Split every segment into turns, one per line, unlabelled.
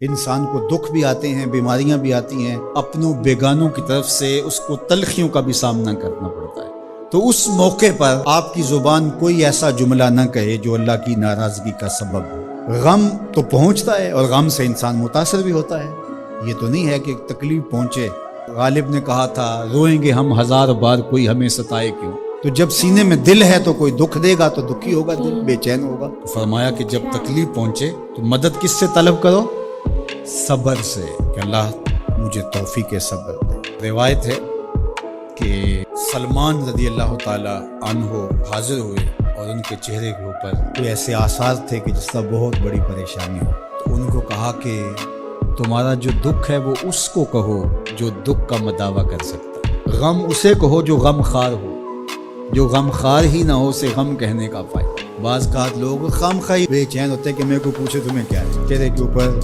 انسان کو دکھ بھی آتے ہیں، بیماریاں بھی آتی ہیں، اپنوں بیگانوں کی طرف سے اس کو تلخیوں کا بھی سامنا کرنا پڑتا ہے۔ تو اس موقع پر آپ کی زبان کوئی ایسا جملہ نہ کہے جو اللہ کی ناراضگی کا سبب ہو۔ غم تو پہنچتا ہے اور غم سے انسان متاثر بھی ہوتا ہے، یہ تو نہیں ہے کہ تکلیف پہنچے۔ غالب نے کہا تھا روئیں گے ہم ہزار بار کوئی ہمیں ستائے کیوں۔ تو جب سینے میں دل ہے تو کوئی دکھ دے گا تو دکھی ہوگا، دل بے چین ہوگا۔ تو فرمایا کہ جب تکلیف پہنچے تو مدد کس سے طلب کرو؟ صبر سے، کہ اللہ مجھے توفیق صبر دے۔ روایت ہے کہ سلمان رضی اللہ تعالی عنہ حاضر ہوئے اور ان کے چہرے کے اوپر کوئی ایسے آثار تھے کہ جس کا بہت بڑی پریشانی ہو۔ تو ان کو کہا کہ تمہارا جو دکھ ہے وہ اس کو کہو جو دکھ کا مداوع کر سکتا ہے، غم اسے کہو جو غم خار ہو، جو غم خار ہی نہ ہو سے غم کہنے کا فائدہ۔ بعض اوقات لوگ خام خواہ بے چین ہوتے ہیں کہ میرے کو پوچھے تمہیں کیا ہے، چہرے کے اوپر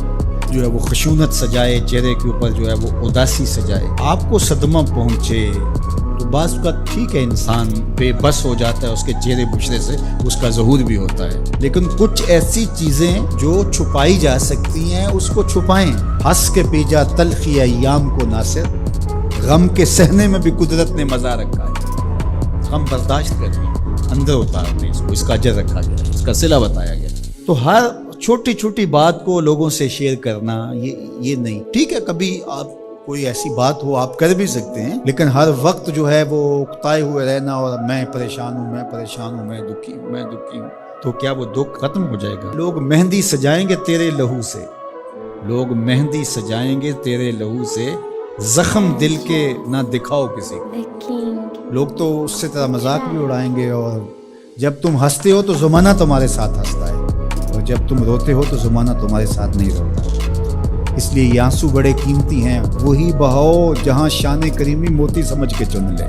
جو ہے وہ خشونت سجائے، چہرے کے اوپر جو ہے وہ اداسی سجائے۔ آپ کو صدمہ پہنچے تو بعض کا ٹھیک ہے، انسان بے بس ہو جاتا ہے، اس کے چہرے بشرے سے اس کا ظہور بھی ہوتا ہے، لیکن کچھ ایسی چیزیں جو چھپائی جا سکتی ہیں اس کو چھپائیں۔ ہنس کے پیجا تلخی ایام کو ناصر، غم کے سہنے میں بھی قدرت نے مزہ رکھا ہے۔ غم برداشت کریں، اندر اتارتے ہیں، اس کا اجر رکھا گیا، اس کا صلہ بتایا گیا۔ تو ہر چھوٹی چھوٹی بات کو لوگوں سے شیئر کرنا یہ نہیں ٹھیک ہے۔ کبھی آپ کوئی ایسی بات ہو آپ کر بھی سکتے ہیں، لیکن ہر وقت جو ہے وہ اکتائے ہوئے رہنا اور میں پریشان ہوں، میں پریشان ہوں، میں دکھی ہوں، میں دکھی ہوں، تو کیا وہ دکھ ختم ہو جائے گا؟ لوگ مہندی سجائیں گے تیرے لہو سے، لوگ مہندی سجائیں گے تیرے لہو سے، زخم دل کے نہ دکھاؤ کسی کو۔ لوگ تو اس سے طرح مذاق بھی اڑائیں گے، اور جب تم ہنستے ہو تو زمانہ تمہارے ساتھ ہنستا ہے، اور جب تم روتے ہو تو زمانہ تمہارے ساتھ نہیں روتا۔ اس لیے یہ آنسو بڑے قیمتی ہیں، وہی بہاؤ جہاں شان کریمی موتی سمجھ کے چن لے۔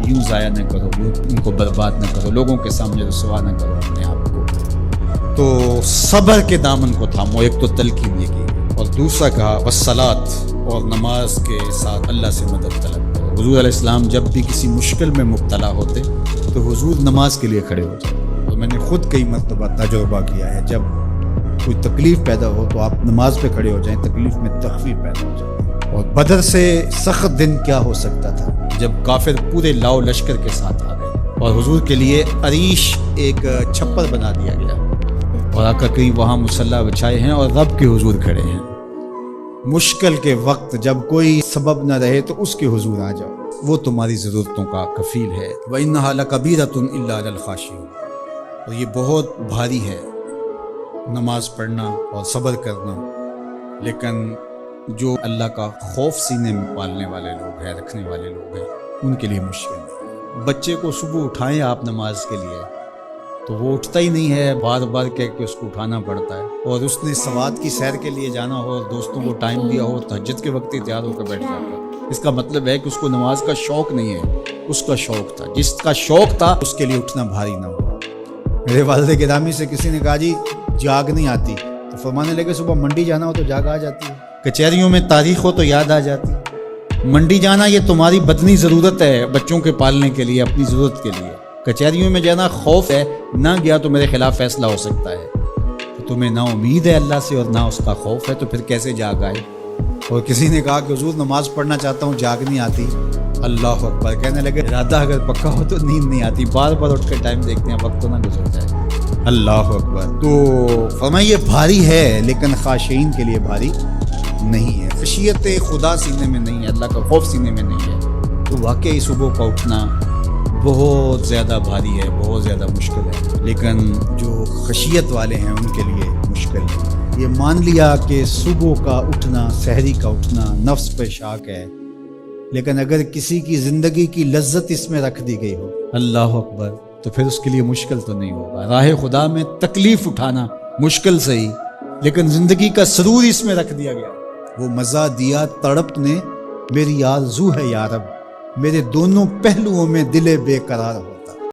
یوں ضائع نہ کرو، یوں ان کو برباد نہ کرو، لوگوں کے سامنے رسوا نہ کرو اپنے آپ کو۔ تو صبر کے دامن کو تھامو، ایک تو تلقین یہ کی، اور دوسرا کہا والصلاۃ، اور نماز کے ساتھ اللہ سے مدد طلب کرو۔ حضور علیہ السلام جب بھی کسی مشکل میں مبتلا ہوتے تو حضور نماز کے لیے کھڑے ہو جاتے۔ تو میں نے خود کئی مرتبہ تجربہ کیا ہے، جب کوئی تکلیف پیدا ہو تو آپ نماز پہ کھڑے ہو جائیں، تکلیف میں تخفیف پیدا ہو جائے۔ اور بدر سے سخت دن کیا ہو سکتا تھا جب کافر پورے لاؤ لشکر کے ساتھ آ گئے، اور حضور کے لیے عریش ایک چھپر بنا دیا گیا، اور آقا کریم وہاں مصلی بچھائے ہیں اور رب کے حضور کھڑے ہیں۔ مشکل کے وقت جب کوئی سبب نہ رہے تو اس کے حضور آ جاؤ، وہ تمہاری ضرورتوں کا کفیل ہے۔ وَإِنَّهَا لَكَبِيرَةٌ إِلَّا عَلَى الْخَاشِعِينَ، اور یہ بہت بھاری ہے نماز پڑھنا اور صبر کرنا، لیکن جو اللہ کا خوف سینے میں پالنے والے لوگ ہیں، رکھنے والے لوگ ہیں، ان کے لیے مشکل ہے۔ بچے کو صبح اٹھائیں آپ نماز کے لیے تو وہ اٹھتا ہی نہیں ہے، بار بار کہہ کے اس کو اٹھانا پڑتا ہے، اور اس نے سوات کی سیر کے لیے جانا ہو اور دوستوں کو ٹائم دیا ہو، تہجد کے وقت ہی تیار ہو کر بیٹھ جاتا ہے۔ اس کا مطلب ہے کہ اس کو نماز کا شوق نہیں ہے، اس کا شوق تھا، جس کا شوق تھا اس کے لیے اٹھنا بھاری نہ ہوا۔ میرے والد گرامی سے کسی نے کہا جی جاگ نہیں آتی، تو فرمانے لگے صبح منڈی جانا ہو تو جاگ آ جاتی ہے، کچہریوں میں تاریخ ہو تو یاد آ جاتی ہے۔ منڈی جانا یہ تمہاری بدنی ضرورت ہے بچوں کے پالنے کے لیے، اپنی ضرورت کے لیے۔ کچہریوں میں جانا خوف ہے، نہ گیا تو میرے خلاف فیصلہ ہو سکتا ہے، تو تمہیں نہ امید ہے اللہ سے اور نہ اس کا خوف ہے، تو پھر کیسے جاگ آئے؟ اور کسی نے کہا کہ حضور نماز پڑھنا چاہتا ہوں، جاگ نہیں آتی۔ اللہ اکبر، کہنے لگے ارادہ اگر پکا ہو تو نیند نہیں آتی، بار بار اٹھ کے ٹائم دیکھتے ہیں، وقت تو نہ گزر جائے۔ اللہ اکبر۔ تو فرمائیے بھاری ہے، لیکن خاشعین کے لیے بھاری نہیں ہے۔ خشیت خدا سینے میں نہیں ہے، اللہ کا خوف سینے میں نہیں ہے، تو واقعی صبح کا اٹھنا بہت زیادہ بھاری ہے، بہت زیادہ مشکل ہے، لیکن جو خشیت والے ہیں ان کے لیے مشکل ہے۔ یہ مان لیا کہ صبح کا اٹھنا، سحری کا اٹھنا نفس پہ شاک ہے، لیکن اگر کسی کی زندگی کی لذت اس میں رکھ دی گئی ہو، اللہ اکبر، تو پھر اس کے لیے مشکل تو نہیں ہوگا۔ راہ خدا میں تکلیف اٹھانا مشکل صحیح، لیکن زندگی کا سرور اس میں رکھ دیا گیا۔ وہ مزہ دیا تڑپ نے، میری آرزو ہے یا رب، میرے دونوں پہلوؤں میں دل بے قرار ہو۔